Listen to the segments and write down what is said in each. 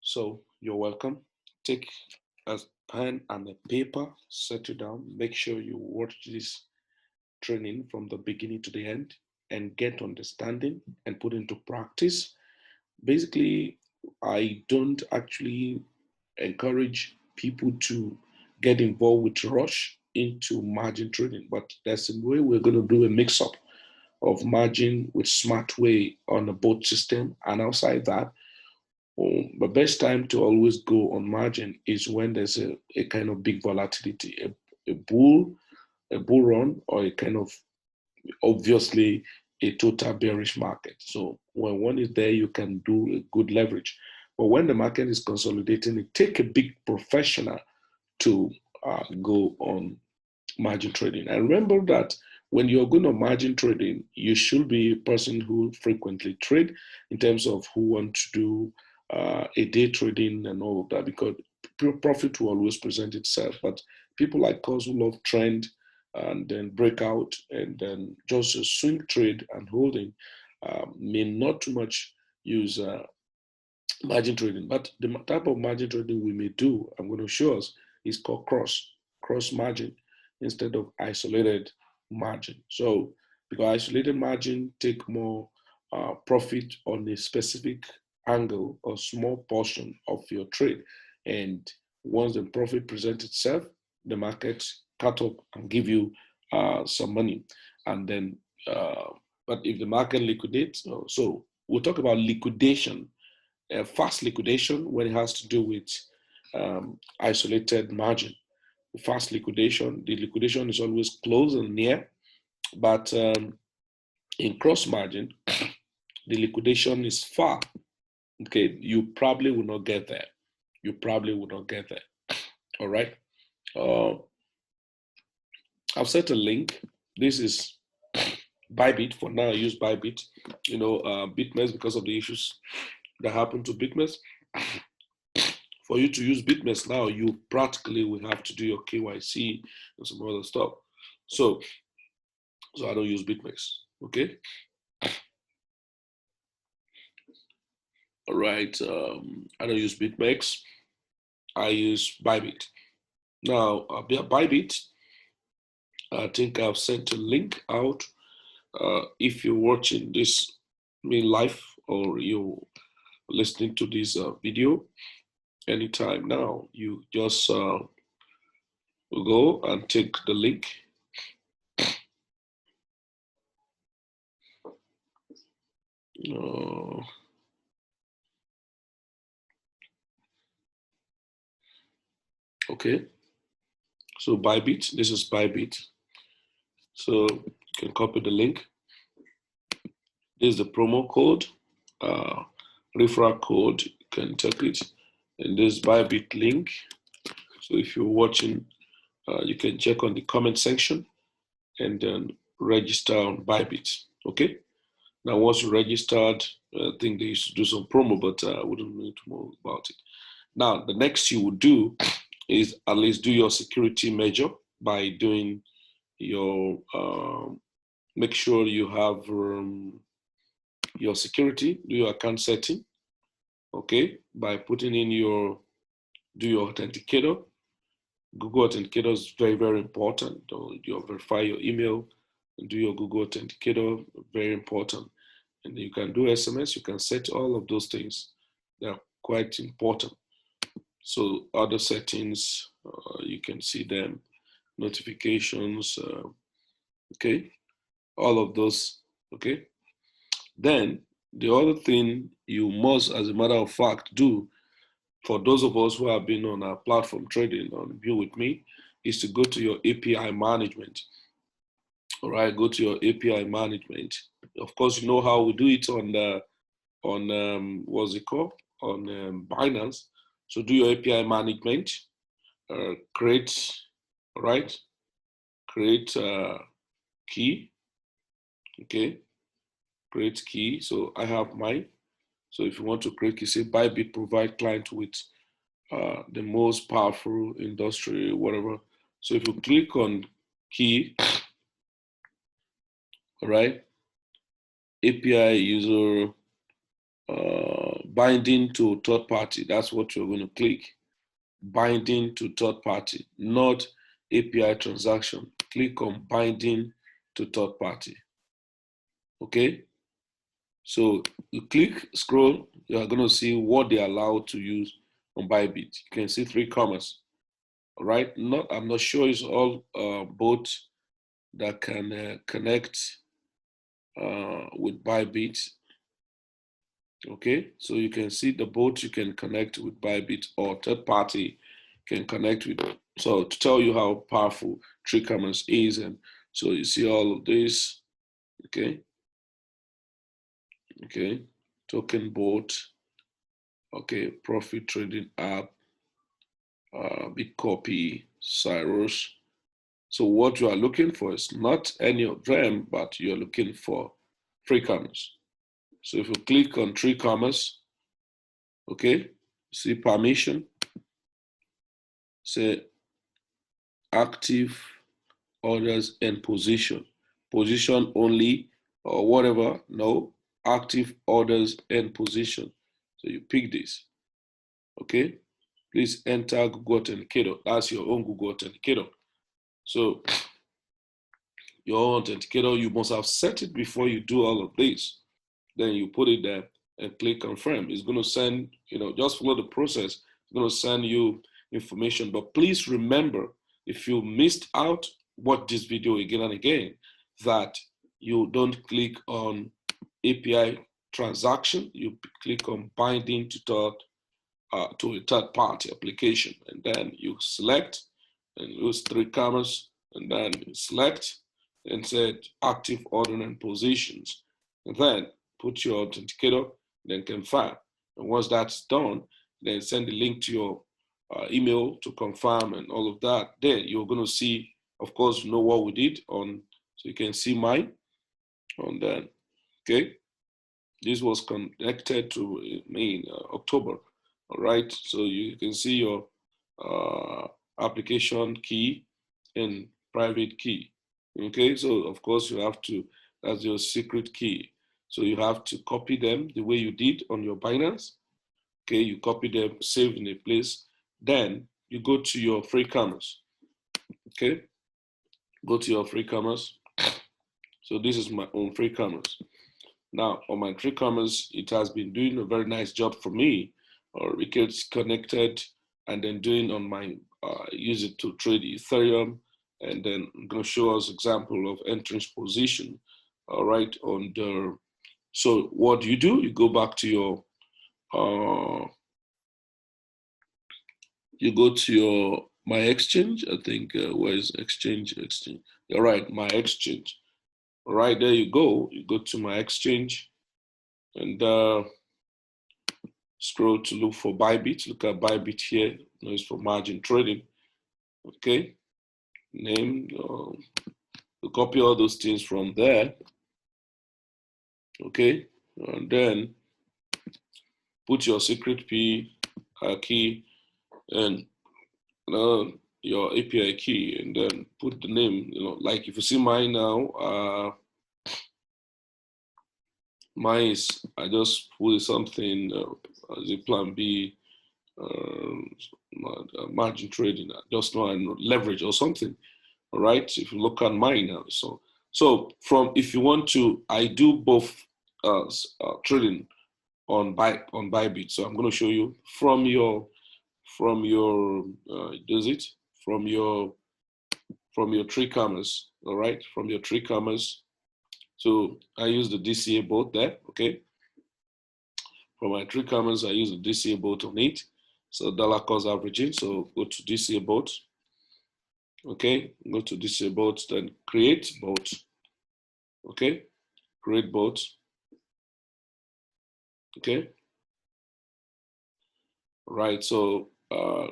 So you're welcome. Take a pen and a paper, set it down. Make sure you watch this training from the beginning to the end and get understanding and put into practice. Basically, I don't actually encourage people to get involved with rush into margin trading, but there's a way we're going to do a mix up of margin with smart way on a both system and outside that. The best time to always go on margin is when there's a kind of big volatility, a bull run, or a kind of obviously a total bearish market. So when one is there, you can do a good leverage. But when the market is consolidating, it take a big professional to go on margin trading. And remember that when you're going to margin trading, you should be a person who frequently trade in terms of who want to do a day trading and all of that, because profit will always present itself. But people like us who love trend and then breakout and then just a swing trade and holding may not too much use margin trading. But the type of margin trading we may do, I'm going to show us, is called cross margin instead of isolated margin. So because isolated margin take more profit on a specific angle or small portion of your trade, and once the profit presents itself, the market cut up and give you some money, and then but if the market liquidates, so we'll talk about liquidation, fast liquidation when it has to do with isolated margin. Fast liquidation, the liquidation is always close and near, but in cross margin, the liquidation is far. Okay, you probably will not get there. You probably will not get there. All right. I've set a link. This is BYBIT. For now, I use BYBIT. BitMEX, because of the issues that happened to BitMEX. For you to use BitMEX now, you practically will have to do your KYC and some other stuff. So I don't use BitMEX. Okay. All right. I don't use BitMEX. I use BYBIT. Now, BYBIT, I think I've sent a link out. If you're watching this live or you're listening to this video anytime now, you just go and take the link. Okay, so BYBIT, this is BYBIT. So you can copy the link. This is the promo code, referral code, you can take it. And this BYBIT link. So if you're watching, you can check on the comment section and then register on BYBIT. Okay. Now, once you registered, I think they used to do some promo, but I wouldn't know more about it. Now, the next you would do is at least do your security measure by doing your, make sure you have your security, do your account setting, okay, by putting in do your authenticator. Google Authenticator is very, very important. You verify your email and do your Google Authenticator, very important. And you can do SMS, you can set all of those things. They're quite important. So other settings, you can see them, notifications, okay, all of those, okay. Then the other thing you must, as a matter of fact, do for those of us who have been on our platform trading on View With Me is to go to your API management. All right, go to your API management. Of course, you know how we do it on what's it called? On Binance. So do your API management, create, all right, create key, okay, create key. So I have mine. So if you want to create key, say BYBIT provide client with the most powerful industry, whatever. So if you click on key, all right, API user binding to third party. That's what you're going to click. Binding to third party, not API transaction. Click on binding to third party. Okay. So you click, scroll, you are going to see what they are allowed to use on BYBIT. You can see 3 commas. All right. I'm not sure it's all bots that can connect with BYBIT. Okay, so you can see the boat you can connect with BYBIT or third party can connect with. So to tell you how powerful 3 commas is, and so you see all of this. Okay, okay, token boat. Okay, profit trading app, BitCopy, Cyrus. So what you are looking for is not any of them, but you're looking for 3 commas. So if you click on 3 commas, okay, see permission, say active orders and position only or whatever. No, active orders and position. So you pick this. Okay, please enter Google Authenticator. That's your own Google Authenticator. So your own authenticator, you must have set it before you do all of this. Then you put it there and click confirm. It's going to send, just follow the process. It's going to send you information. But please remember, if you missed out, watch this video again and again, that you don't click on API transaction. You click on binding to a third party application, and then you select and use 3 commas, and then you select and set active order and positions, and then put your authenticator, then confirm. And once that's done, then send the link to your email to confirm and all of that. Then you're going to see, of course, what we did on, so you can see mine on that. Okay, this was connected to me in October. All right, so you can see your application key and private key. Okay, so of course you have to, that's your secret key. So you have to copy them the way you did on your Binance. Okay, you copy them, save in a place. Then you go to your 3 commas. Okay, go to your 3 commas. So this is my own 3 commas. Now on my 3 commas, it has been doing a very nice job for me. Or it gets connected, and then doing on my use it to trade Ethereum, and then I'm going to show us example of entering position. All right, on the, so what do? You go back to your you go to your my exchange. I think where is exchange? All right, my exchange. All right, there you go. You go to my exchange, and scroll to look for BYBIT. Look at BYBIT here. It's for margin trading. Okay, name. You copy all those things from there. Okay, and then put your secret key and your API key, and then put the name. Like if you see mine now, mine is, I just put something as a plan B. Margin trading, just know leverage or something. All right, if you look at mine now, so from, if you want to, I do both trading on BYBIT. So I'm going to show you from your does it from your 3 commas. All right, from your 3 commas. So I use the DCA bot there. Okay, for my 3 commas, I use the DCA bot on it. So dollar cost averaging. So go to DCA bot. Okay, go to DCA bot, then create bot. Okay, create bot. Okay, right. So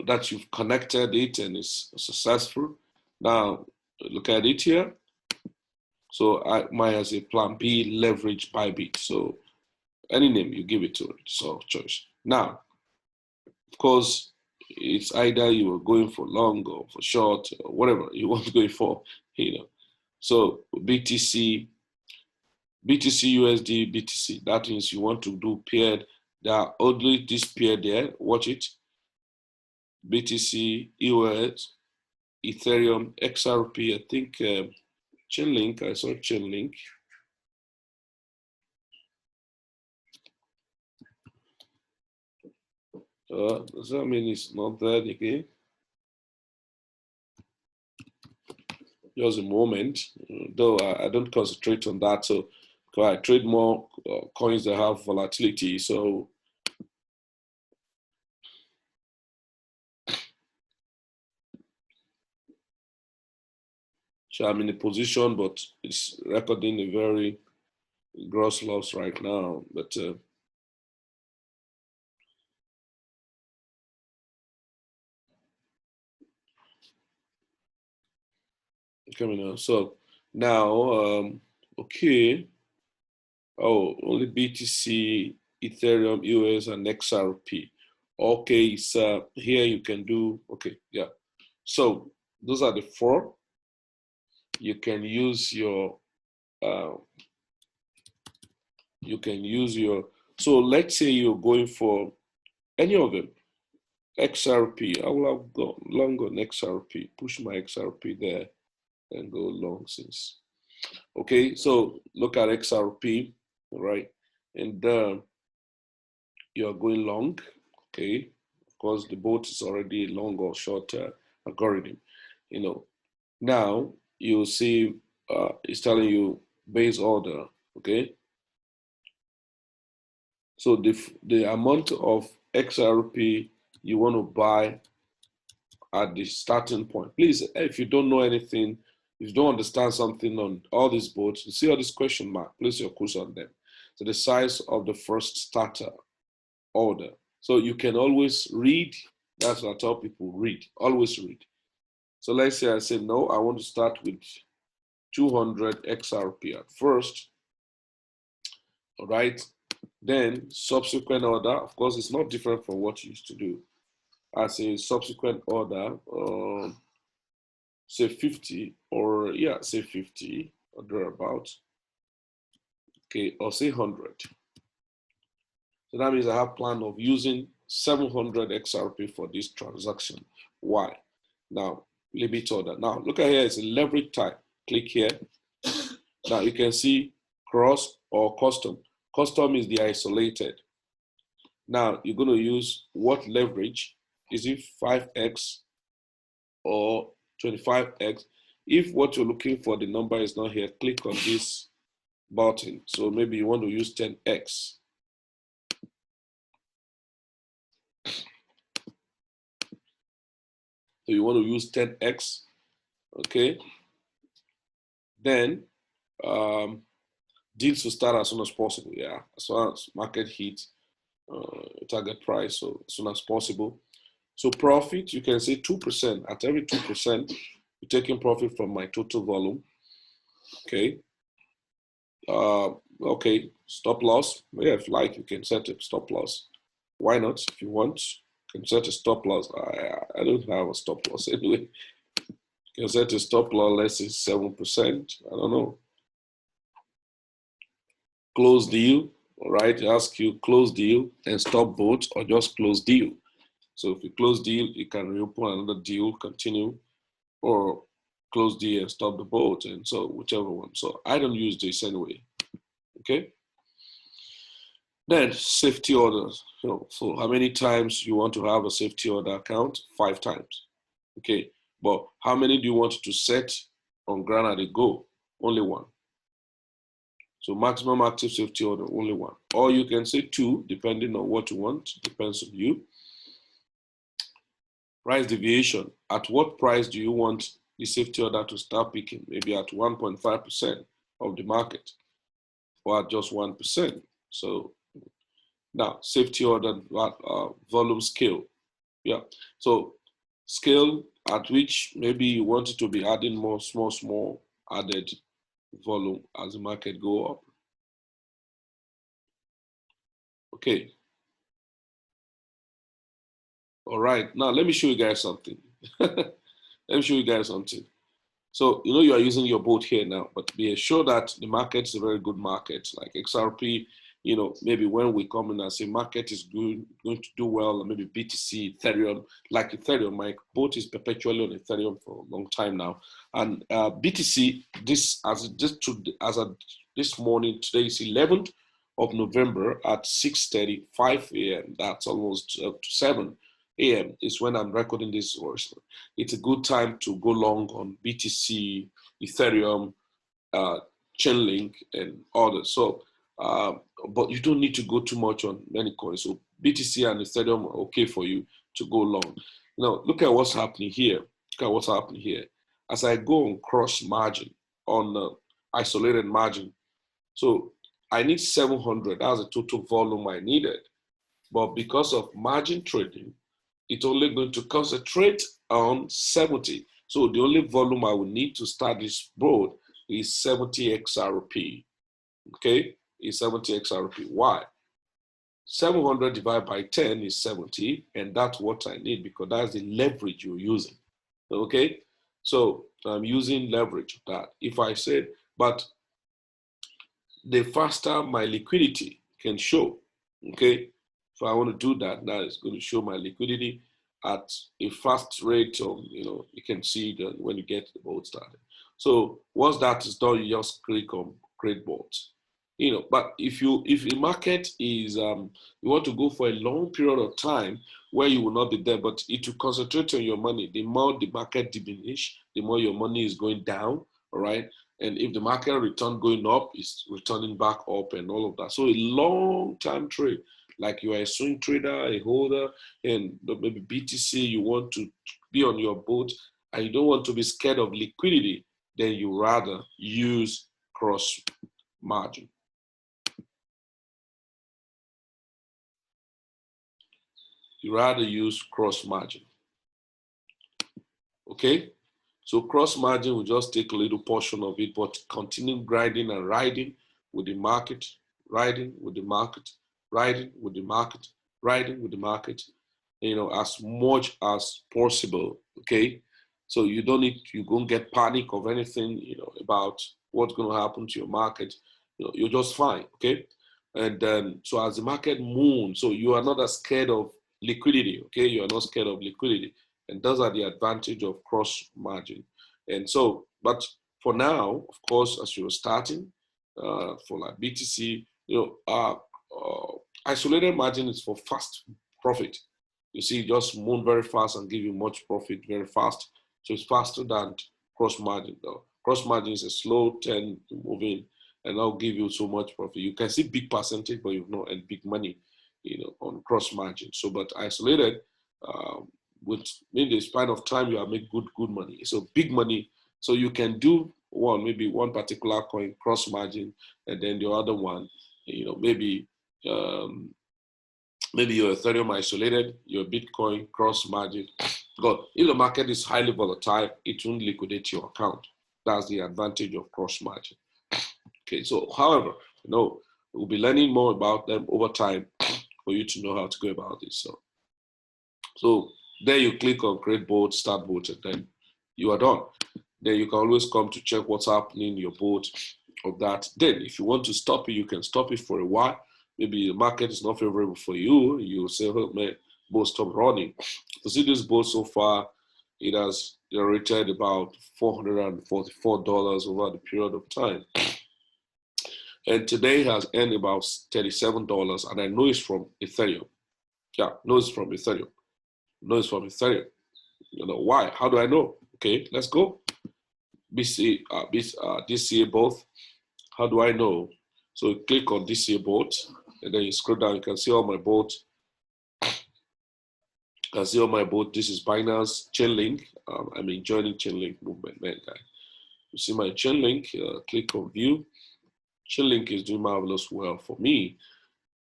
that you've connected it and it's successful. Now look at it here. So mine has a plan B leverage BYBIT. So any name you give it to it, so choice. Now, of course, it's either you are going for long or for short or whatever you want to go for, So BTC, USD, BTC, that means you want to do paired There are only this pair there. Watch it. BTC, EOS, Ethereum, XRP. I think Chainlink. I saw Chainlink. Does that mean it's not there again? Just a moment, though I don't concentrate on that. So I trade more coins that have volatility. So I'm in a position, but it's recording a very gross loss right now. But coming on. So now, okay. Oh, only BTC, Ethereum, US, and XRP. Okay, so here you can do, okay, yeah. So those are the four. You can use your, so let's say you're going for any of them. XRP, I will have gone long on XRP, push my XRP there and go long since. Okay, so look at XRP, right? And you're going long, okay? Of course, the boat is already long or short algorithm, you know. Now you see it's telling you base order, okay? So the amount of XRP you want to buy at the starting point. Please, if you don't know anything, if you don't understand something on all these boards, you see all this question mark, place your cursor on them. So the size of the first starter order. So you can always read. That's what I tell people, read, always read. So let's say I say, no, I want to start with 200 XRP at first, all right? Then subsequent order, of course, it's not different from what you used to do. As a subsequent order, say 50, or yeah, say 50 or thereabouts, okay, or say 100. So that means I have plan of using 700 XRP for this transaction. Why? Now, limit order. Now, look at here, it's a leverage type. Click here. Now, you can see cross or custom. Custom is the isolated. Now, you're going to use what leverage? Is it 5x or 25x? If what you're looking for, the number is not here, click on this button. So maybe you want to use 10x. So you want to use 10x, okay? Then deals will start as soon as possible, yeah. As soon as market hits target price, so as soon as possible. So profit, you can say 2%. At every 2%, you're taking profit from my total volume, okay? Okay, stop loss. Yeah, if you like, you can set a stop loss. Why not? If you want, you can set a stop loss. I don't have a stop loss anyway. You can set a stop loss, let's say 7%. I don't know. Close deal, all right? Ask you close deal and stop both, or just close deal. So if you close deal, you can reopen another deal, continue, or close deal and stop the boat, and so whichever one. So I don't use this anyway. Okay. Then safety orders. So how many times you want to have a safety order account? 5 times. Okay. But how many do you want to set on ground at a go? Only 1. So maximum active safety order, only 1. Or you can say 2, depending on what you want. Depends on you. Price deviation. At what price do you want the safety order to start picking? Maybe at 1.5% of the market, or at just 1%. So now safety order volume scale. Yeah. So scale at which maybe you want it to be adding more small added volume as the market go up. Okay. All right. Now let me show you guys something. Let me show you guys something. So, you know, you are using your boat here now, but be assured that the market is a very good market. Like XRP, maybe when we come in and say market is going to do well, or maybe BTC, Ethereum, like Ethereum, my boat is perpetually on Ethereum for a long time now. And BTC, this morning, today is 11th of November at 6:35 a.m. That's almost 7 a.m. is when I'm recording this voice. It's a good time to go long on BTC, Ethereum, Chainlink, and others. So, but you don't need to go too much on many coins. So BTC and Ethereum are okay for you to go long. Now, look at what's happening here. Look at what's happening here. As I go on cross margin, on isolated margin, so I need 700. That's the total volume I needed. But because of margin trading, it's only going to concentrate on 70. So the only volume I will need to start this board is 70 XRP. Okay, is 70 XRP. Why? 700 divided by 10 is 70, and that's what I need because that's the leverage you're using. Okay, so I'm using leverage of that. If I said, but the faster my liquidity can show, okay, if I want to do that, now it's going to show my liquidity at a fast rate of, you can see that when you get the boat started. So once that is done, you just click on create boats. But if the market is, you want to go for a long period of time where you will not be there, but it will concentrate on your money. The more the market diminish, the more your money is going down, all right? And if the market return going up, it's returning back up and all of that. So a long-term trade, like you are a swing trader, a holder, and maybe BTC, you want to be on your boat and you don't want to be scared of liquidity, then you rather use cross margin. You rather use cross margin. Okay? So cross margin will just take a little portion of it, but continue grinding and riding with the market, riding with the market, riding with the market, riding with the market, as much as possible. Okay? So you don't need, you don't get panic of anything, about what's going to happen to your market. You're just fine. Okay? And then, so as the market moves, so you are not as scared of liquidity. Okay? You are not scared of liquidity. And those are the advantage of cross margin. And so, but for now, of course, as you're starting, for like BTC, isolated margin is for fast profit. You see, just move very fast and give you much profit very fast. So it's faster than cross margin though. Cross margin is a slow 10 moving and that'll give you so much profit. You can see big percentage, but you've not earned big money, on cross margin. So, but isolated, in the span of time, you are make good money. So big money. So you can do maybe one particular coin cross margin, and then the other one, maybe your Ethereum isolated, your Bitcoin cross margin. But if the market is highly volatile, it won't liquidate your account. That's the advantage of cross margin. Okay. So, however, we'll be learning more about them over time for you to know how to go about this. So there you click on create boat, start boat, and then you are done. Then you can always come to check what's happening in your boat of that. Then if you want to stop it, you can stop it for a while. Maybe the market is not favorable for you. You say, oh, man, boat stop running. To see this boat so far, it has generated about $444 over the period of time. And today has earned about $37, and I know it's from Ethereum. Yeah, know it's from Ethereum. Know it's from Ethereum. Why? How do I know? Okay, let's go. DCA both. How do I know? So click on DCA boat, and then you scroll down. You can see all my boats. You can see all my boat. This is Binance Chainlink. I'm enjoying Chainlink movement, man, guy. You see my Chainlink. Click on view. Chainlink is doing marvelous well for me,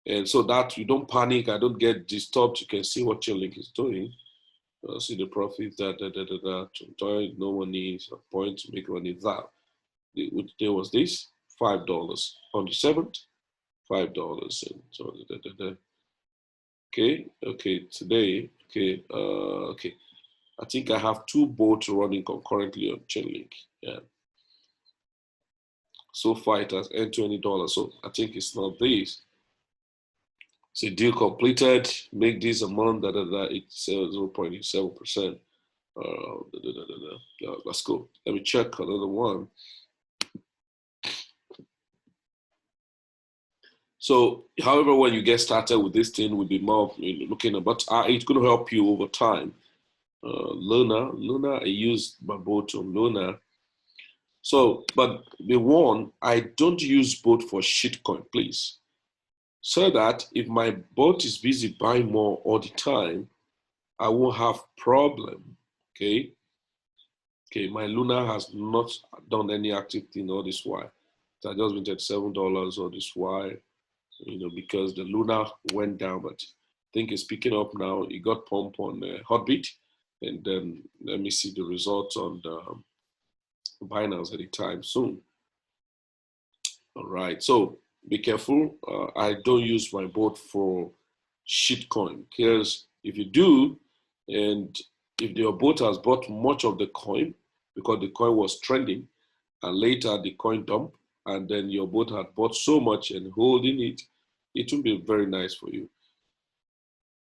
and so that you don't panic. I don't get disturbed. You can see what Chainlink is doing. See the profit, no one needs a point to make money. That there was this $5 on the 7th, $5, and so okay today, okay. I think I have 2 boats running concurrently on Chainlink. Yeah. So far it has earned $20, so I think it's not this. So deal completed, make this amount, it's 0.87%. Let's go. Let me check another one. So, however, when you get started with this thing, we'll be more looking at, but it's going to help you over time. Luna, I used my boat on Luna. So, but the one, I don't use boat for shitcoin, please. So that if my boat is busy buying more all the time, I won't have problem, okay? Okay, my Luna has not done any active thing all this while. It has just been $37 all this while, because the Luna went down, but I think it's picking up now. It got pumped on Hotbit, and then let me see the results on the Binance anytime soon. All right, so be careful. I don't use my boat for shitcoin, because if you do, and if your boat has bought much of the coin because the coin was trending, and later the coin dump, and then your boat had bought so much and holding it, it won't be very nice for you.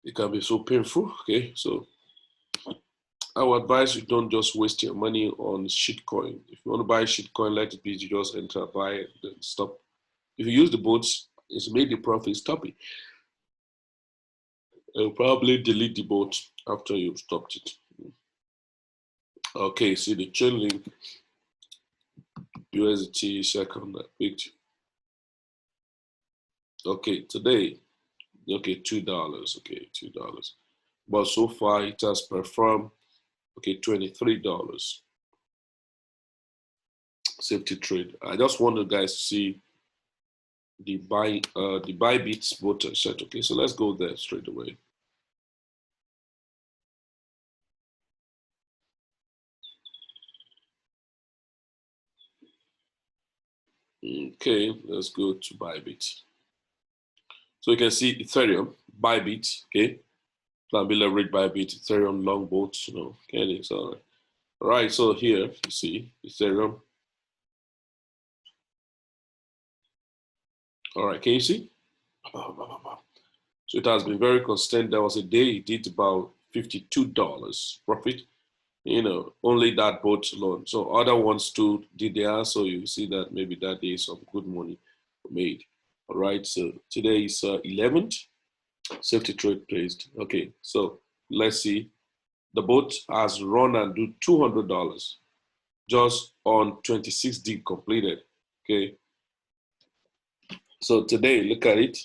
It can be so painful. Okay, so I would advise you don't just waste your money on shitcoin. If you want to buy shitcoin, let it be. You just enter, buy it, then stop. If you use the boats, it's made the profit, stop it. I'll probably delete the boat after you've stopped it. Okay, see the chain link, USDT second picture. Okay, today, okay, $2, okay, $2. But so far it has performed, okay, $23. Safety trade. I just want you guys to see the BYBIT voter set. Okay, so let's go there straight away. Okay, let's go to BYBIT. So you can see Ethereum, BYBIT, okay, Planbxpress leverage BYBIT, Ethereum long boats, okay, so all right, so here you see Ethereum. All right, can you see? So it has been very constant. There was a day it did about $52 profit, only that boat alone. So other ones too did there. So you see that maybe that day some good money made. All right, so today is 11th, safety trade placed. Okay, so let's see. The boat has run and do $200 just on 26D completed. Okay, so today, look at it.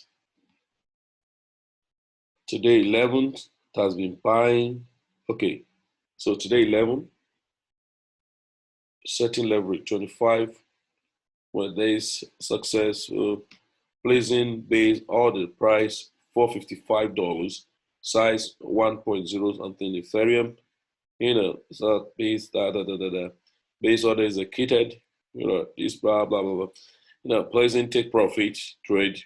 Today, 11th, it has been buying. Okay, so today, 11, setting leverage 25. Well, there is success, placing base order price $455, size 1.0 something Ethereum. So base base order executed. This blah blah blah blah. Placing take profit trade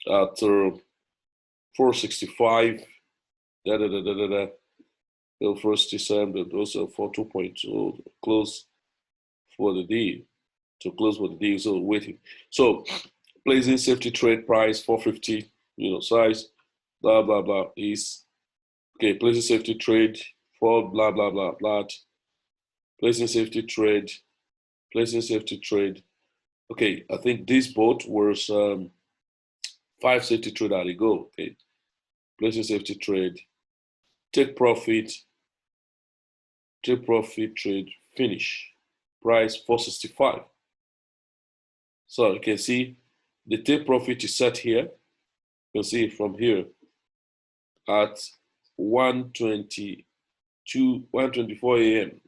at 465. First December, also for 2.2 close for the deal. To close for the deal, so waiting. So placing safety trade price 450, size, blah blah blah is okay. Placing safety trade for blah blah blah blah. Placing safety trade, placing safety trade. Okay, I think this boat was 5 safety trade at a go. Okay, placing safety trade, take profit trade, finish, price 465. So you can see the take profit is set here. You can see it from here at 1:24 a.m.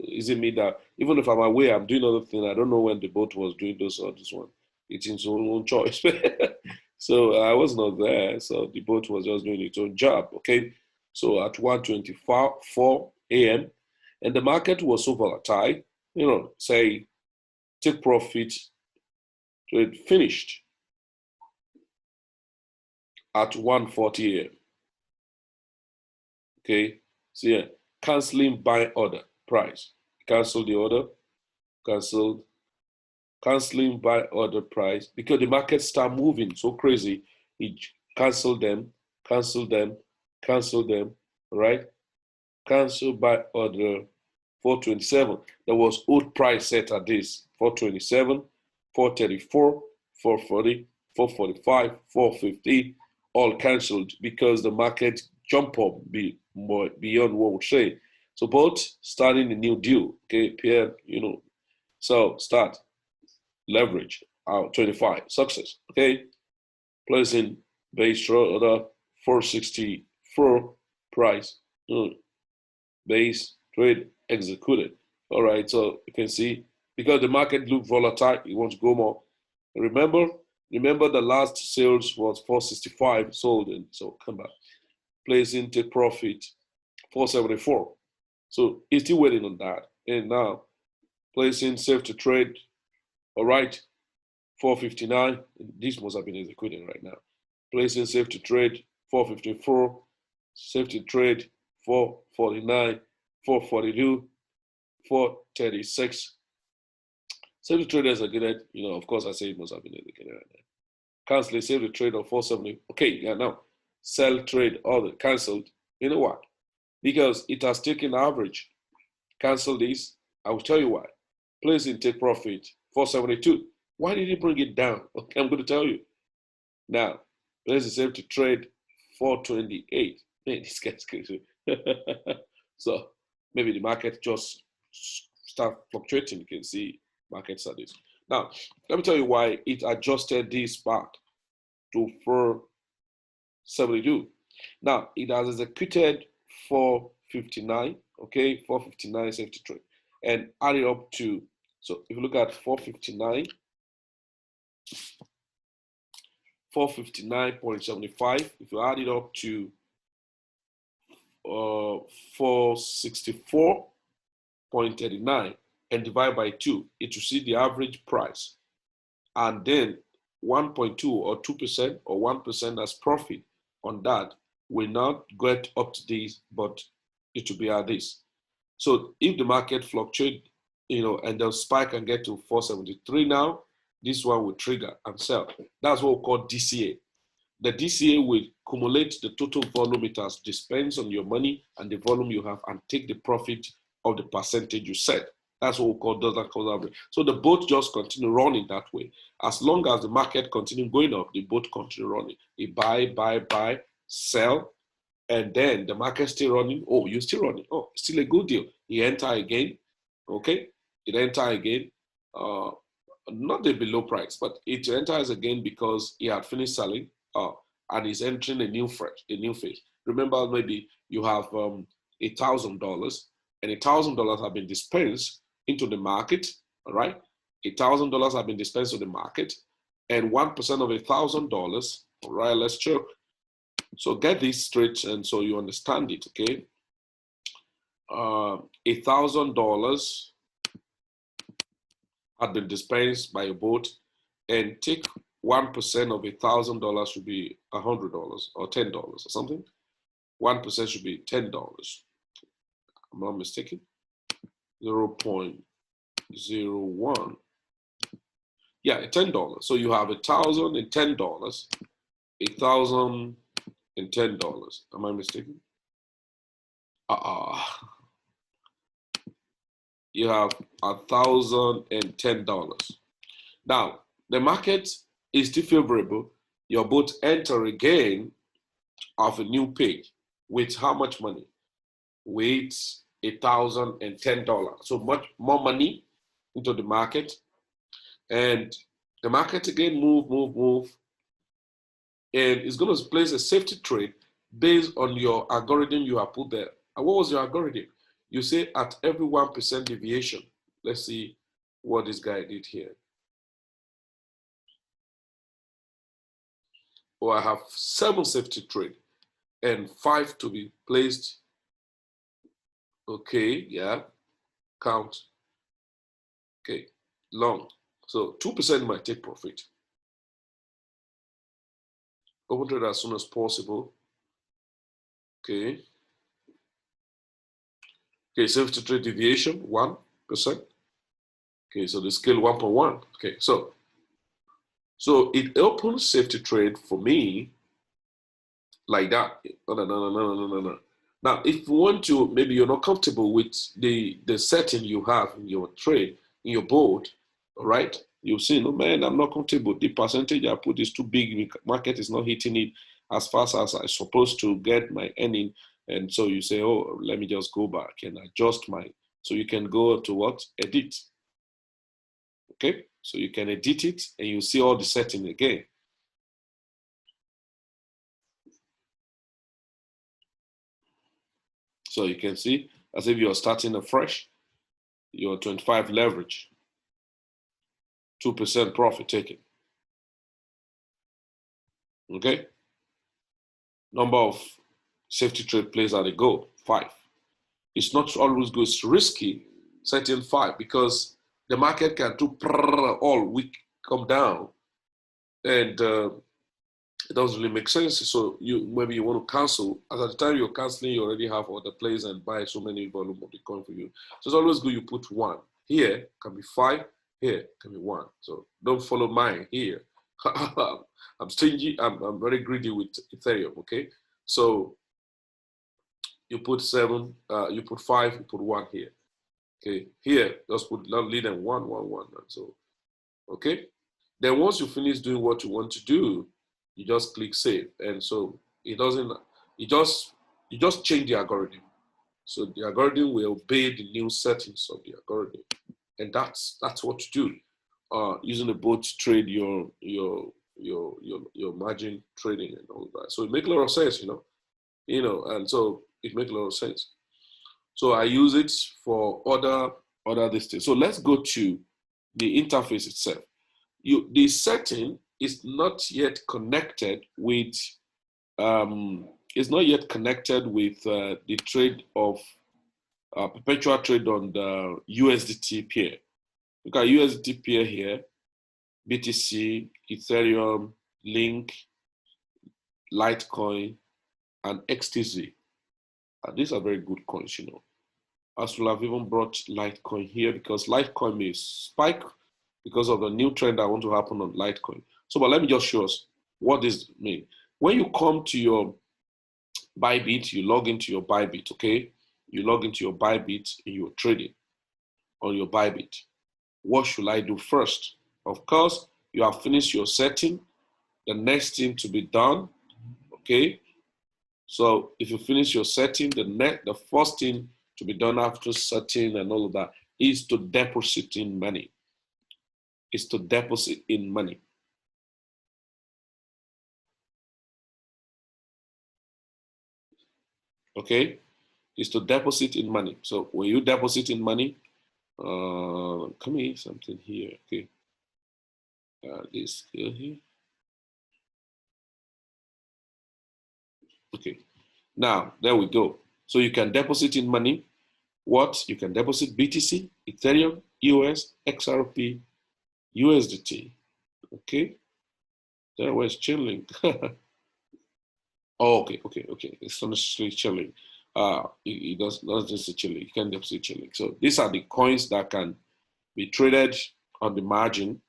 Is it me that even if I'm away, I'm doing other things. I don't know when the boat was doing this or this one. It's its own choice. So I was not there. So the boat was just doing its own job. Okay. So at 1:24 a.m. and the market was so volatile, say take profit trade finished at 1:40 a.m. Okay, so yeah, canceling buy order price. Cancel the order, canceling buy order price because the market start moving so crazy. It cancel them, cancel them, cancel them, right? Cancel by order 427. There was old price set at this 427, 434, 440, 445, 450, all cancelled because the market jump up beyond what we say. So both starting a new deal, okay, Pierre, so start leverage out 25 success, okay, placing base order 464 price base trade executed. All right, so you can see because the market looked volatile, you want to go more. Remember the last sales was 465 sold, and so come back, placing take profit 474. So it's still waiting on that, and now placing safe to trade. All right, 459. This must have been executing right now. Placing safe to trade 454, safe to trade 449, 442, 436. Save the trade executed, of course, I say it must have been executed right now. Cancel, save the trade of 470. Okay, yeah, now sell trade, all the canceled. You know what? Because it has taken average. Cancel this. I will tell you why. Place in take profit 472. Why did he bring it down? Okay, I'm going to tell you. Now, place is save to trade 428. Man, this guy's crazy. So maybe the market just start fluctuating. You can see markets are this. Now, let me tell you why it adjusted this back to 472. Now, it has executed 459, okay, 459 safety trade, and add it up to, so if you look at 459, 459.75, if you add it up to 464.39 and divide by 2, it will see the average price. And then 1.2 or 2% or 1% as profit on that will not get up to this, but it will be at this. So if the market fluctuate, and the spike and get to 473 now, this one will trigger and sell. That's what we call DCA. The DCA will accumulate the total volume it has dispensed on your money and the volume you have and take the profit of the percentage you set. That's what we call dollar cost average. So the boat just continue running that way. As long as the market continue going up, the boat continue running. You buy, sell, and then the market still running. Oh, you're still running. Oh, still a good deal. You enter again. Okay, it enter again. Not the below price, but it enters again because he had finished selling. And is entering a new phase. Remember, maybe you have $1,000, and $1,000 have been dispensed into the market. All right, $1,000 have been dispensed to the market, and 1% of $1,000. All right, let's check. So get this straight, and so you understand it. Okay, $1,000 had been dispensed by a boat, and take 1% of $1,000 should be $100 or $10 or something. 1% should be $10. I'm not mistaken. 0.01. Yeah, $10. So you have $1,010, $1,010. Am I mistaken? You have $1,010. Now the market is still favorable. Your boat enter again of a new page with how much money? With $1,010. So much more money into the market. And the market again move. And it's going to place a safety trade based on your algorithm you have put there. And what was your algorithm? You say at every 1% deviation. Let's see what this guy did here. Or I have 7 safety trade and 5 to be placed. Okay, yeah, count. Okay, long. So 2% might take profit. Open trade as soon as possible. Okay. Okay, safety trade deviation 1%. Okay, so the scale 1.1. Okay, so it opens safety trade for me like that. No. Now, if you want to, maybe you're not comfortable with the setting you have in your trade, in your board, all right? You've seen, oh man, I'm not comfortable. The percentage I put is too big. The market is not hitting it as fast as I'm supposed to get my earning. And so you say, oh, let me just go back and adjust my, so you can go to what? Edit. Okay, so you can edit it and you see all the setting again. So you can see as if you're starting afresh, your 25 leverage, 2% profit taken. Okay, number of safety trade plays at a go, 5. It's not always good, it's risky setting 5 because the market can do all week come down and it doesn't really make sense. So maybe you want to cancel. As at the time you're canceling, you already have other plays and buy so many volume of the coin for you. So it's always good you put 1. Here can be 5, here can be 1. So don't follow mine here. I'm stingy, I'm very greedy with Ethereum, okay? So you put 7, you put 5, you put 1 here. Okay, here, just put lead and 1, 1, 1. And so, okay? Then once you finish doing what you want to do, you just click save. And so it doesn't, you just change the algorithm. So the algorithm will obey the new settings of the algorithm. And that's what to do. Using the bot to trade your margin trading and all that. So it makes a lot of sense, and so it makes a lot of sense. So I use it for other this thing. So let's go to the interface itself. The setting is not yet connected with the trade of perpetual trade on the USDT pair. Look at USDT pair here, BTC, Ethereum, Link, Litecoin, and XTZ. These are very good coins, I should have even brought Litecoin here because Litecoin may spike because of the new trend that want to happen on Litecoin. So, but let me just show us what this means. When you come to your BYBIT, you log into your BYBIT, okay? You log into your BYBIT and you're trading on your BYBIT. What should I do first? Of course, you have finished your setting. The next thing to be done, okay? So if you finish your setting, the first thing to be done after setting and all of that is to deposit in money. Is to deposit in money. Okay, is to deposit in money. So when you deposit in money, come here, something here. Okay, this here. Okay, now there we go. So you can deposit in money. What? You can deposit BTC, Ethereum, US, XRP, USDT. Okay, there was chilling. Oh, okay. It's not necessarily chilling. It does not just chilling. You can deposit chilling. So these are the coins that can be traded on the margin.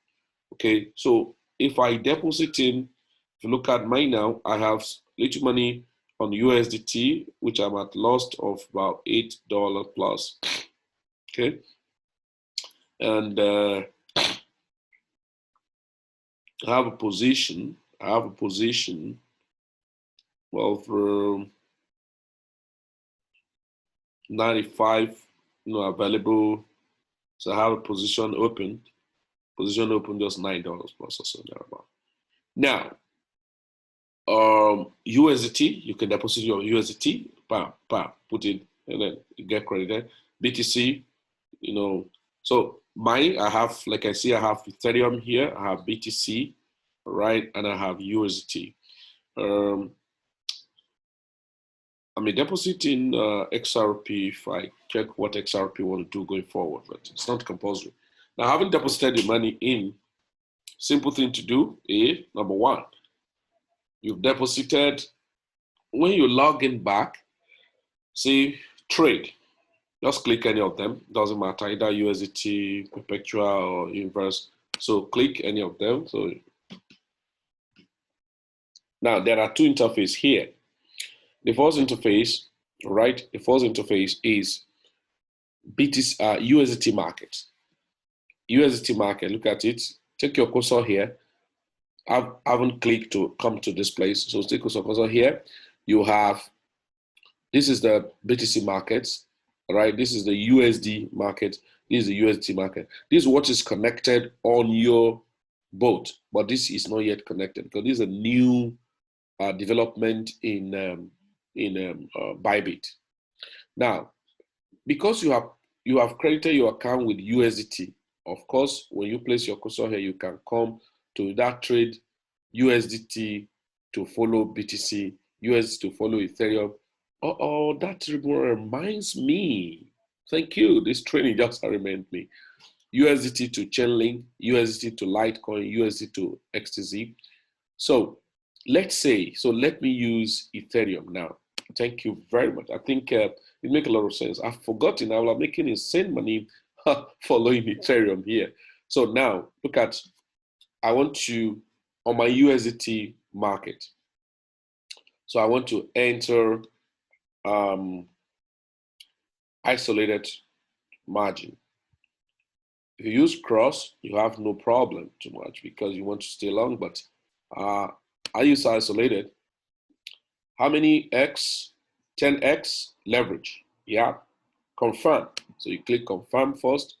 Okay, so if I deposit in, if you look at mine now, I have little money on USDT, which I'm at loss of about $8 plus. Okay, and I have a position. Well, for 95, available. So I have a position open just $9 plus or so thereabout. Now, USDT, you can deposit your USDT, put it, and then you get credited. BTC, so mine, I have, like I see, I have Ethereum here, I have BTC, right, and I have USDT. I mean, deposit in XRP if I check what XRP want to do going forward, but it's not compulsory. Now, having deposited the money in, simple thing to do is, number one, you've deposited. When you log in back, see trade. Just click any of them. Doesn't matter, either USDT, perpetual, or inverse. So click any of them. So now there are two interfaces here. The first interface, right? The first interface is BTC USDT market. USDT market, look at it. Take your cursor here. I haven't clicked to come to this place. So take your cursor here. You have, this is the BTC markets, right? This is the USD market. This is the USDT market. This is what is connected on your boat, but this is not yet connected because this is a new development in BYBIT. Now, because you have credited your account with USDT, of course, when you place your cursor here, you can come to that trade USDT to follow BTC, USDT to follow Ethereum. Oh, that reminds me. Thank you. This training just reminded me. USDT to Chainlink, USDT to Litecoin, USDT to XTZ. So let's say, so let me use Ethereum now. Thank you very much. I think it makes a lot of sense. I've forgotten. I was making insane money following Ethereum here. So now look at, I want to, on my USDT market. So I want to enter isolated margin. If you use cross, you have no problem too much because you want to stay long, but I use isolated. How many X? 10X leverage. Yeah. Confirm. So you click confirm first.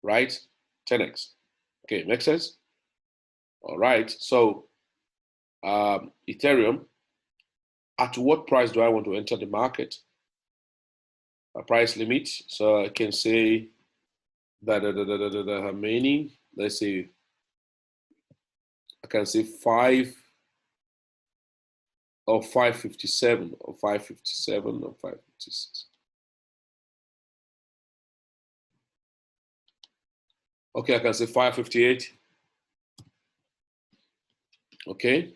Right? 10X. Okay, makes sense? All right. So Ethereum, at what price do I want to enter the market? A price limit. So I can say that how many? Let's say I can say 5 or 557 or 557 or 556. Okay, I can say 558. Okay.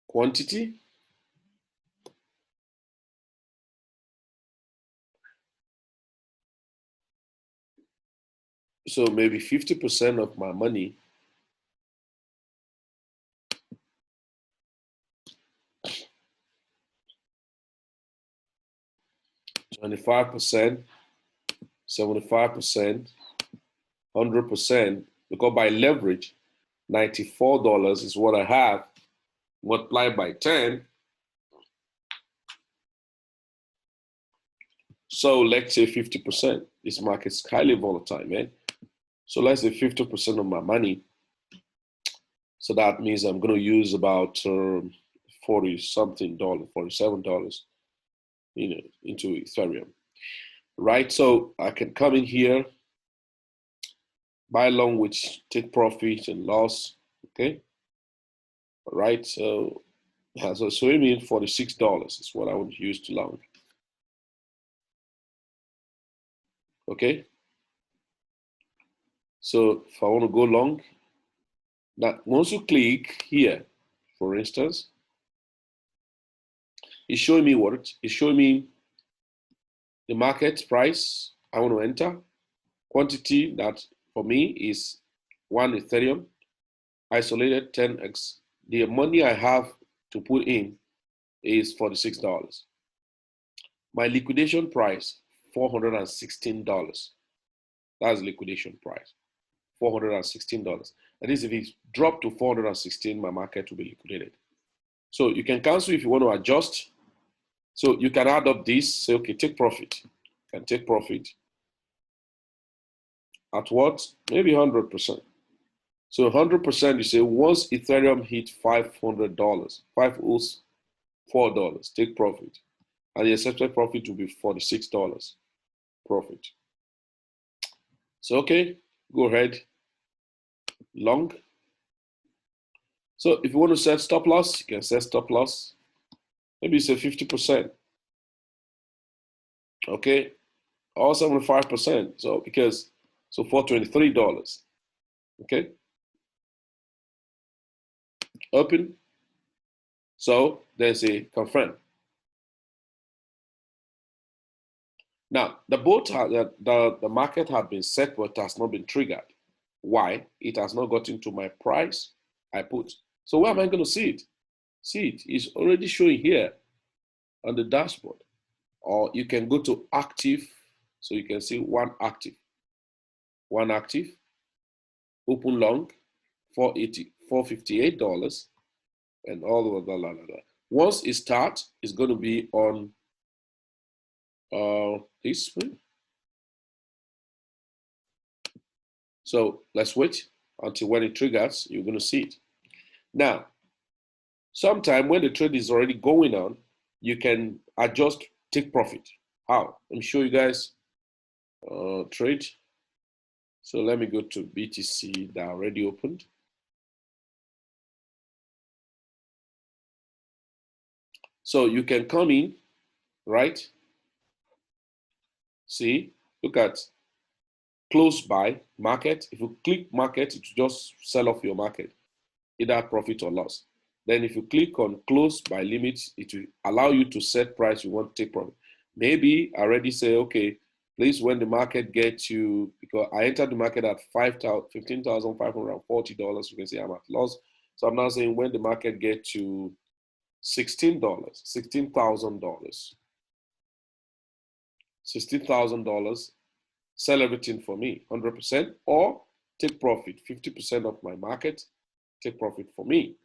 Quantity. So maybe 50% of my money. 25%, 75%, 100%, because by leverage, $94 is what I have, multiplied by 10. So let's say 50%. This market's highly volatile, man. So let's say 50% of my money. So that means I'm going to use about 40 something dollars, $47, into Ethereum, right? So I can come in here, buy long, which take profit and loss, okay? All right, so it means $46 is what I want to use to long, okay? So if I want to go long, now once you click here, for instance, it's showing me what? It's showing me the market price I want to enter, quantity that for me is 1 Ethereum, isolated 10x. The money I have to put in is $46. My liquidation price, $416. That's liquidation price, $416. That is, if it dropped to 416, my market will be liquidated. So you can cancel if you want to adjust. So you can add up this, say, okay, take profit. You can take profit at what? Maybe 100%. So 100%, you say, once Ethereum hit $500, $504, take profit. And the accepted profit will be $46 profit. So, okay, go ahead, long. So if you want to set stop loss, you can set stop loss. Maybe say 50%. Okay, or 75%. So $423. Okay, open. So then say confirm. Now the the market had been set, but it has not been triggered. Why? It has not gotten to my price I put. So where am I going to see it? See it. It's already showing here on the dashboard. Or you can go to active. So you can see one active, open long, $458, and all of that. Once it starts, it's going to be on this screen. So let's wait until when it triggers, you're going to see it. Now, sometime when the trade is already going on, you can adjust, take profit. How? Let me show you guys trade. So let me go to BTC that already opened. So you can come in, right? See, look at close by market. If you click market, it will just sell off your market, either profit or loss. Then if you click on close by limit, it will allow you to set price you want to take profit. Maybe I already say, okay, please, when the market gets you, because I entered the market at $15,540, you can say I'm at loss. So I'm now saying when the market gets to $16,000, $16,000, sell everything for me, 100%, or take profit, 50% of my market, take profit for me,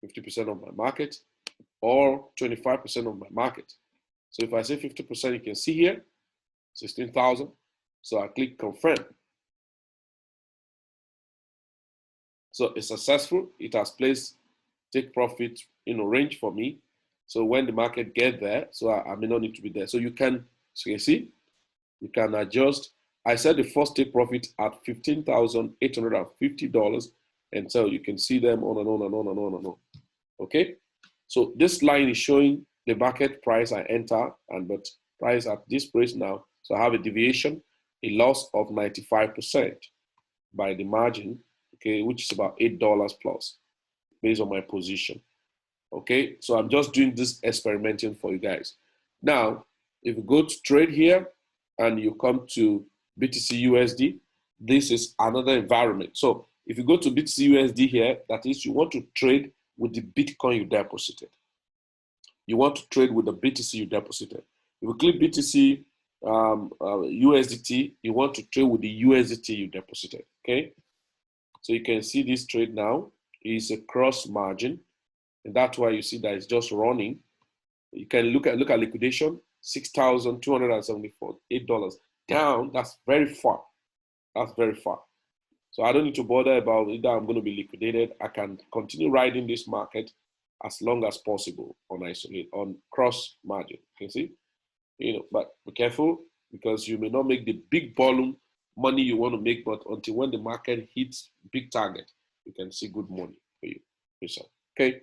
50% of my market, or 25% of my market. So if I say 50%, you can see here, 16,000. So I click confirm. So it's successful. It has placed take profit range for me. So when the market get there, so I may not need to be there. So you can, so you see, you can adjust. I set the first take profit at $15,850, and so you can see them on and on and on and on and on. Okay, so this line is showing the market price I enter, and but price at this price now. So I have a deviation, a loss of 95% by the margin, okay, which is about $8 plus based on my position. Okay, so I'm just doing this experimenting for you guys. Now, if you go to trade here and you come to BTC USD, this is another environment. So if you go to BTC USD here, that is, you want to trade with the Bitcoin you deposited. You want to trade with the BTC you deposited. If you click BTC USDT, you want to trade with the USDT you deposited. Okay, so you can see this trade now is a cross margin, and that's why you see that it's just running. You can look at liquidation, $6,274, $8 down. That's very far. That's very far. So I don't need to bother about either I'm going to be liquidated. I can continue riding this market as long as possible on cross margin. You can see, but be careful because you may not make the big volume money you want to make, but until when the market hits big target, you can see good money for you yourself. Okay,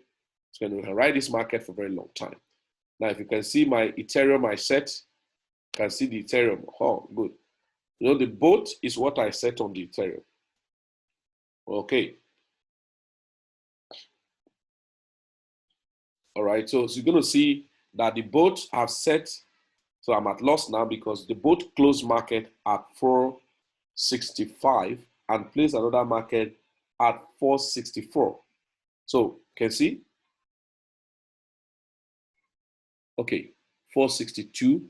so we can ride this market for a very long time. Now, if you can see my Ethereum I set, you can see the Ethereum. Oh, good. The boat is what I set on the Ethereum. Okay. All right, so you're going to see that the boat have set, so I'm at loss now because the boat closed market at 465 and placed another market at 464. So you can see, okay, 462,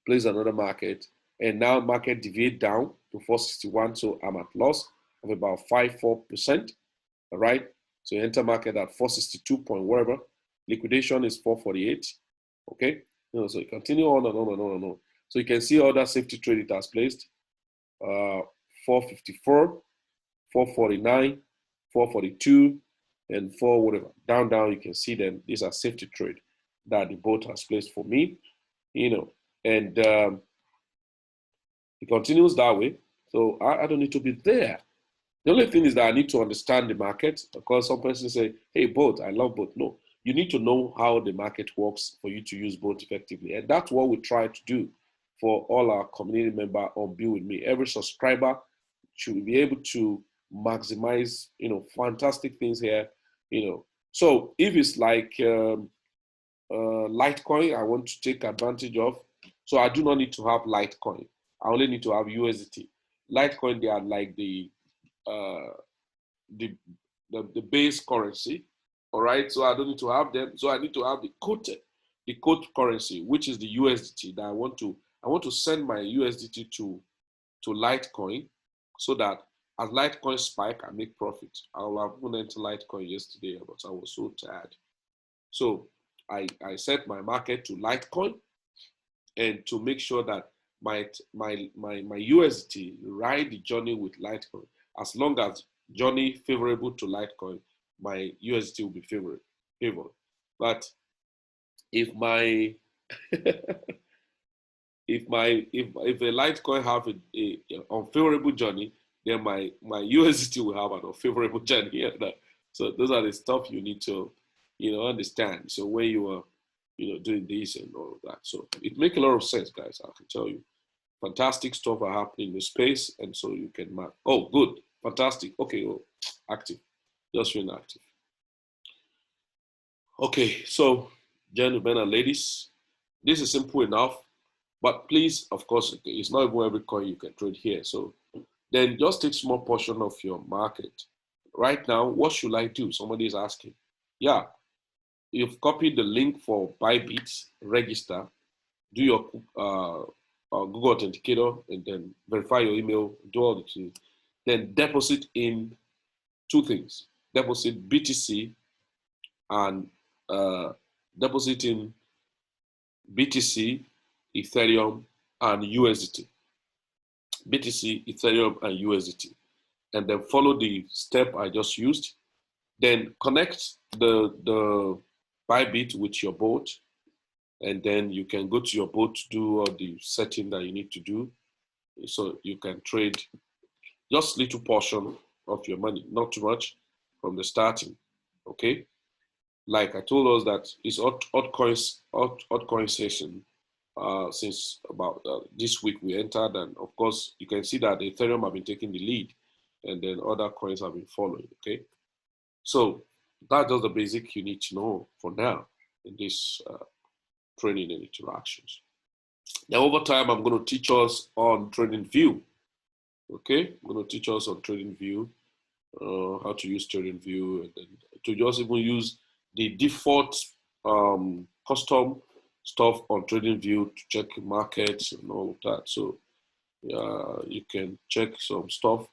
place another market, and now market deviate down to 461, so I'm at loss of about 4%. All right, so you enter market at 462 point whatever, liquidation is 448. Okay, so you continue on and on and on and on. So you can see all that safety trade it has placed, 454, 449, 442, and 4 whatever. Down, you can see them. These are safety trade that the boat has placed for me, and it continues that way. So I don't need to be there. The only thing is that I need to understand the market, because some persons say, hey, boat, I love boat. No, you need to know how the market works for you to use boat effectively. And that's what we try to do for all our community members on Be With Me. Every subscriber should be able to maximize, fantastic things here, So if it's like Litecoin, I want to take advantage of, so I do not need to have Litecoin. I only need to have USDT. Litecoin, they are like the the base currency. All right, so I don't need to have them. So I need to have the quote currency, which is the USDT that I want to send my USDT to Litecoin, so that as Litecoin spike, I make profit. I will have went into Litecoin yesterday, but I was so tired. So I set my market to Litecoin, and to make sure that my USDT ride the journey with Litecoin. As long as journey favorable to Litecoin, my USDT will be favored. But if my if a Litecoin have a unfavorable journey, then my USDT will have an unfavorable journey. So those are the stuff you need to understand. So when you are doing this and all of that, so it makes a lot of sense, guys. I can tell you, fantastic stuff are happening in the space, and so you can mark. Oh, good, fantastic. Okay, oh, active, just inactive. Okay, so gentlemen and ladies, this is simple enough. But please, of course, it's not even every coin you can trade here. So then just take small portion of your market. Right now, what should I do? Somebody is asking. Yeah, you've copied the link for BYBIT, register, do your Google Authenticator, and then verify your email, do all the things. Then deposit in two things. Deposit BTC and deposit in BTC, Ethereum, and USDT. BTC, Ethereum, and USDT. And then follow the step I just used. Then connect the BYBIT with your boat. And then you can go to your boat to do all the setting that you need to do. So you can trade just little portion of your money, not too much from the starting. Okay. Like I told us that it's altcoin session. Since about this week we entered, and of course you can see that the Ethereum have been taking the lead, and then other coins have been following. Okay, so that's just the basic you need to know for now in this training and interactions. Now over time, I'm going to teach us on TradingView. Okay, I'm going to teach us on TradingView, how to use TradingView, and then to just even use the default custom stuff on TradingView to check markets and all of that. So you can check some stuff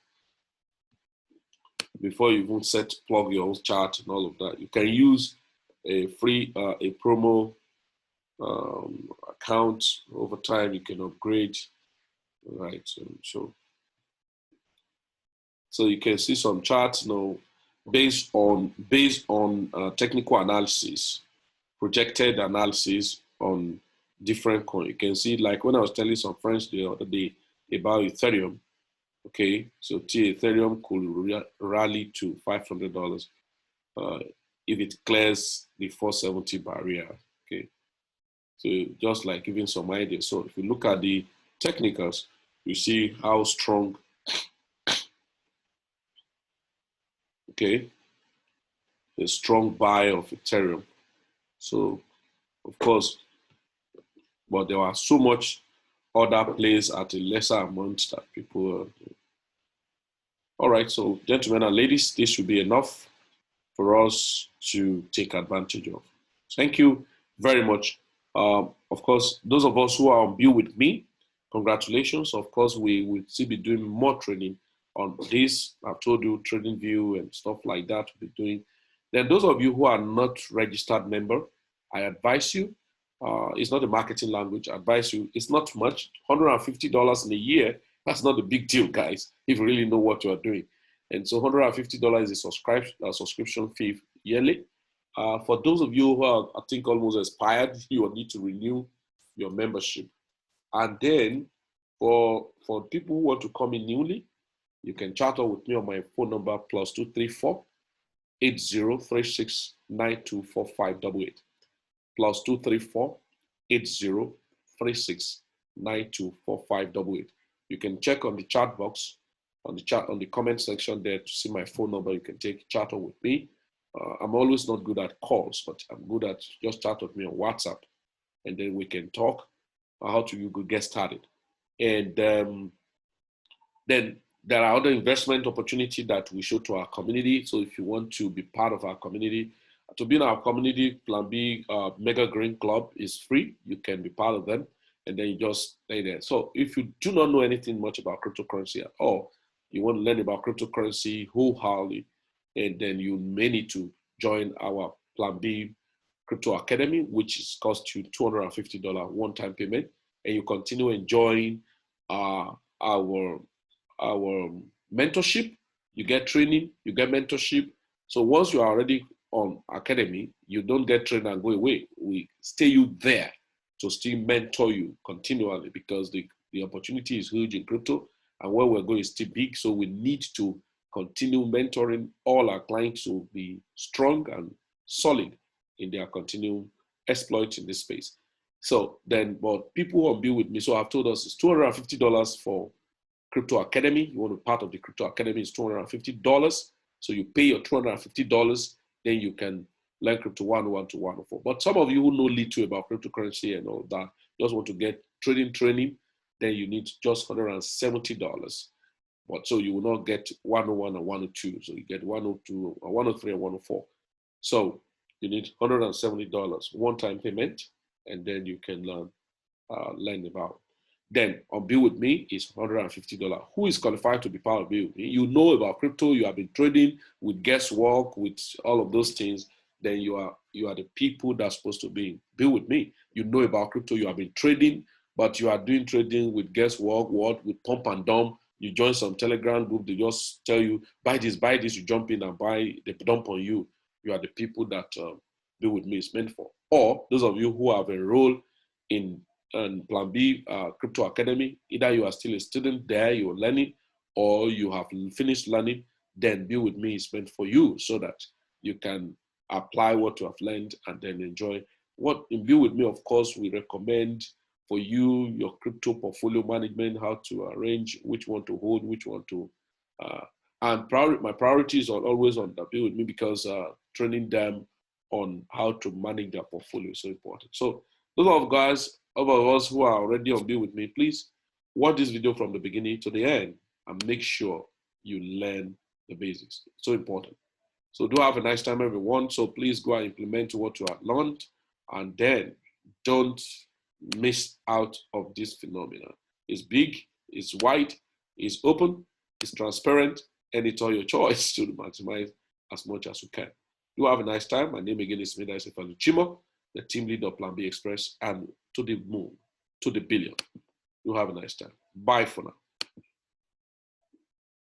before you even plug your own chart and all of that. You can use a free a promo account. Over time you can upgrade, right? So you can see some charts now based on technical analysis, projected analysis on different coins. You can see, like when I was telling some friends the other day about Ethereum. Okay, so Ethereum could rally to $500 if it clears the 470 barrier. Okay, so just like giving some ideas. So if you look at the technicals, you see how strong. Okay, a strong buy of Ethereum. So of course, but there are so much other plays at a lesser amount that people. All right, so gentlemen and ladies, this should be enough for us to take advantage of. Thank you very much. Of course, those of us who are on view with me, congratulations. Of course, we will still be doing more training on this. I've told you TradingView and stuff like that we'll be doing. Then those of you who are not registered member, I advise you, it's not a marketing language, I advise you, it's not much, $150 in a year. That's not a big deal, guys, if you really know what you are doing. And so $150 is a subscription fee yearly. For those of you who are, I think, almost expired, you will need to renew your membership. And then for people who want to come in newly, you can chat up with me on my phone number +234 8036 924588. +234 8036 924588. You can check on the chat box, on the comment section there to see my phone number. You can take chat with me. I'm always not good at calls, but I'm good at just chat with me on WhatsApp, and then we can talk how to you could get started. And then There are other investment opportunities that we show to our community. So if you want to be part of our community, to be in our community, Plan B Mega Green Club is free. You can be part of them, and then you just stay there. So if you do not know anything much about cryptocurrency at all, you want to learn about cryptocurrency wholeheartedly, and then you may need to join our Plan B Crypto Academy, which is cost you $250 one-time payment, and you continue enjoying our mentorship. You get training, you get mentorship. So once you are already on academy, you don't get trained and go away. We stay you there to still mentor you continually, because the opportunity is huge in crypto, and where we're going is still big. So we need to continue mentoring all our clients to be strong and solid in their continued exploit in this space. So then, but people who will be with me, so I've told us it's $250 for Crypto Academy. You want to be part of the Crypto Academy, is $250. So you pay your $250, then you can learn Crypto 101 to 104. But some of you who know little about cryptocurrency and all that, just want to get training, then you need just $170. But so you will not get 101 and 102. So you get 102, 103 and 104. So you need $170 one-time payment, and then you can learn about. Then on Be With Me is $150. Who is qualified to be part of Be With Me? You know about crypto, you have been trading with guesswork, with all of those things, then you are the people that's supposed to be With Me. You know about crypto, you have been trading, but you are doing trading with guesswork, with pump and dump. You join some Telegram group, they just tell you, buy this, you jump in and buy, they dump on you. You are the people that Be With Me is meant for. Or those of you who have enrolled in Plan B Crypto Academy, either you are still a student there, you're learning, or you have finished learning, then Be With Me is meant for you, so that you can apply what you have learned and then enjoy. What in Be With Me, of course, we recommend for you your crypto portfolio management, how to arrange which one to hold, which one to, and my priorities are always on the Be With Me, because training them on how to manage their portfolio is so important. So those of us who are already on Be With Me, please watch this video from the beginning to the end and make sure you learn the basics. It's so important. So do have a nice time, everyone. So please go and implement what you have learned, and then don't miss out of this phenomenon. It's big, it's wide, it's open, it's transparent, and it's all your choice to maximize as much as you can. Do have a nice time. My name again is Mida Chimo, the team leader of Planbxpress, and to the moon, to the billion. You have a nice time. Bye for now.